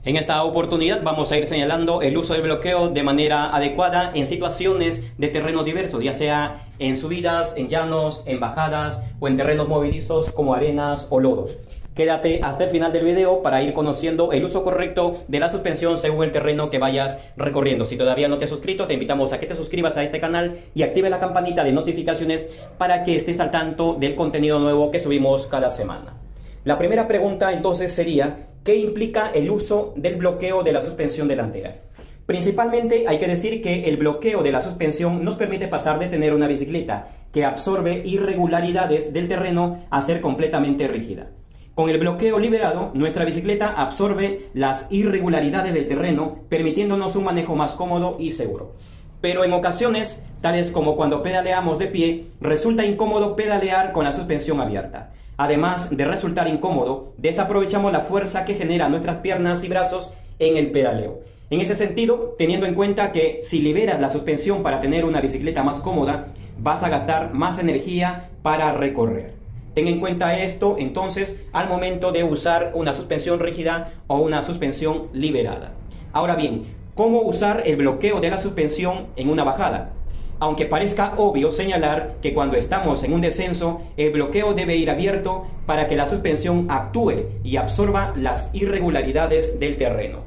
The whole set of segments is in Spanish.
En esta oportunidad vamos a ir señalando el uso del bloqueo de manera adecuada en situaciones de terrenos diversos, ya sea en subidas, en llanos, en bajadas o en terrenos movedizos como arenas o lodos. Quédate hasta el final del video para ir conociendo el uso correcto de la suspensión según el terreno que vayas recorriendo. Si todavía no te has suscrito, te invitamos a que te suscribas a este canal y active la campanita de notificaciones para que estés al tanto del contenido nuevo que subimos cada semana. La primera pregunta entonces sería: ¿qué implica el uso del bloqueo de la suspensión delantera? Principalmente hay que decir que el bloqueo de la suspensión nos permite pasar de tener una bicicleta que absorbe irregularidades del terreno a ser completamente rígida. Con el bloqueo liberado, nuestra bicicleta absorbe las irregularidades del terreno, permitiéndonos un manejo más cómodo y seguro. Pero en ocasiones, tales como cuando pedaleamos de pie, resulta incómodo pedalear con la suspensión abierta. Además de resultar incómodo, desaprovechamos la fuerza que generan nuestras piernas y brazos en el pedaleo. En ese sentido, teniendo en cuenta que si liberas la suspensión para tener una bicicleta más cómoda, vas a gastar más energía para recorrer. Ten en cuenta esto, entonces, al momento de usar una suspensión rígida o una suspensión liberada. Ahora bien, ¿cómo usar el bloqueo de la suspensión en una bajada? Aunque parezca obvio señalar que cuando estamos en un descenso, el bloqueo debe ir abierto para que la suspensión actúe y absorba las irregularidades del terreno.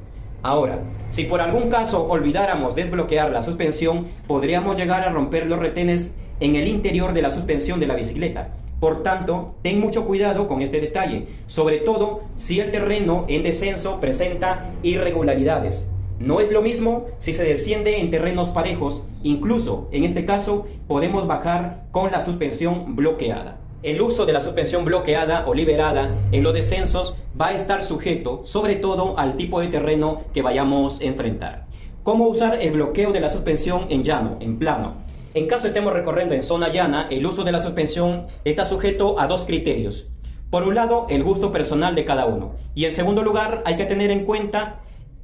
Ahora, si por algún caso olvidáramos desbloquear la suspensión, podríamos llegar a romper los retenes en el interior de la suspensión de la bicicleta. Por tanto, ten mucho cuidado con este detalle, sobre todo si el terreno en descenso presenta irregularidades. No es lo mismo si se desciende en terrenos parejos, incluso en este caso podemos bajar con la suspensión bloqueada. El uso de la suspensión bloqueada o liberada en los descensos va a estar sujeto sobre todo al tipo de terreno que vayamos a enfrentar. ¿Cómo usar el bloqueo de la suspensión en llano, en plano? En caso estemos recorriendo en zona llana, el uso de la suspensión está sujeto a dos criterios. Por un lado, el gusto personal de cada uno. Y en segundo lugar, hay que tener en cuenta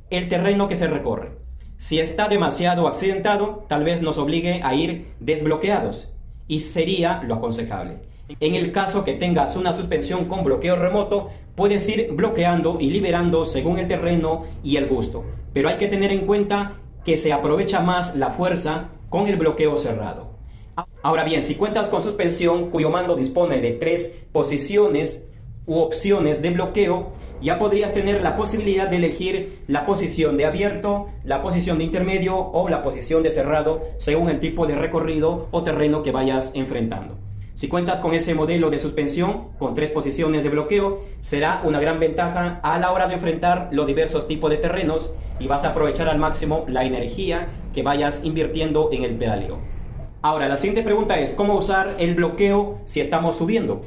el terreno que se recorre. Si está demasiado accidentado, tal vez nos obligue a ir desbloqueados, y sería lo aconsejable. En el caso que tengas una suspensión con bloqueo remoto, puedes ir bloqueando y liberando según el terreno y el gusto. Pero hay que tener en cuenta que se aprovecha más la fuerza con el bloqueo cerrado. Ahora bien, si cuentas con suspensión cuyo mando dispone de 3 posiciones u opciones de bloqueo, ya podrías tener la posibilidad de elegir la posición de abierto, la posición de intermedio o la posición de cerrado según el tipo de recorrido o terreno que vayas enfrentando. Si cuentas con ese modelo de suspensión con 3 posiciones de bloqueo, será una gran ventaja a la hora de enfrentar los diversos tipos de terrenos y vas a aprovechar al máximo la energía que vayas invirtiendo en el pedaleo. Ahora, la siguiente pregunta es: ¿cómo usar el bloqueo si estamos subiendo?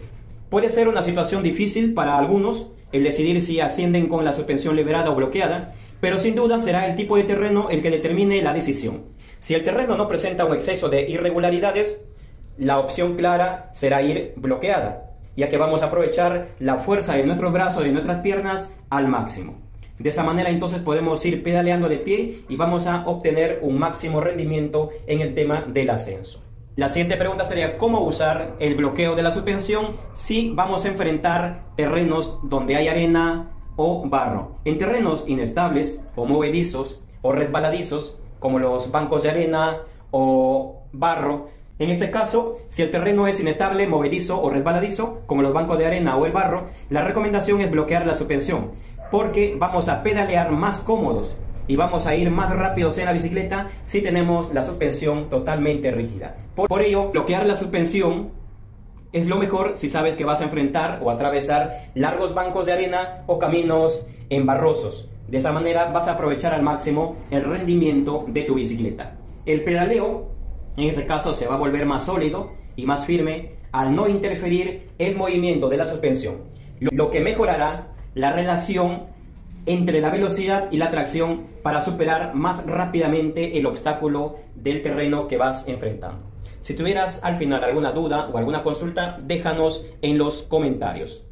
Puede ser una situación difícil para algunos el decidir si ascienden con la suspensión liberada o bloqueada, pero sin duda será el tipo de terreno el que determine la decisión. Si el terreno no presenta un exceso de irregularidades, la opción clara será ir bloqueada, ya que vamos a aprovechar la fuerza de nuestros brazos y de nuestras piernas al máximo. De esa manera entonces podemos ir pedaleando de pie y vamos a obtener un máximo rendimiento en el tema del ascenso. La siguiente pregunta sería: ¿cómo usar el bloqueo de la suspensión si vamos a enfrentar terrenos donde hay arena o barro? En terrenos inestables o movedizos o resbaladizos, como los bancos de arena o barro, en este caso, si el terreno es inestable, movedizo o resbaladizo, como los bancos de arena o el barro, la recomendación es bloquear la suspensión, porque vamos a pedalear más cómodos y vamos a ir más rápidos en la bicicleta si tenemos la suspensión totalmente rígida. Por ello, bloquear la suspensión es lo mejor si sabes que vas a enfrentar o atravesar largos bancos de arena o caminos embarrosos. De esa manera vas a aprovechar al máximo el rendimiento de tu bicicleta. El pedaleo, en ese caso, se va a volver más sólido y más firme al no interferir el movimiento de la suspensión, lo que mejorará la relación entre la velocidad y la tracción para superar más rápidamente el obstáculo del terreno que vas enfrentando. Si tuvieras al final alguna duda o alguna consulta, déjanos en los comentarios.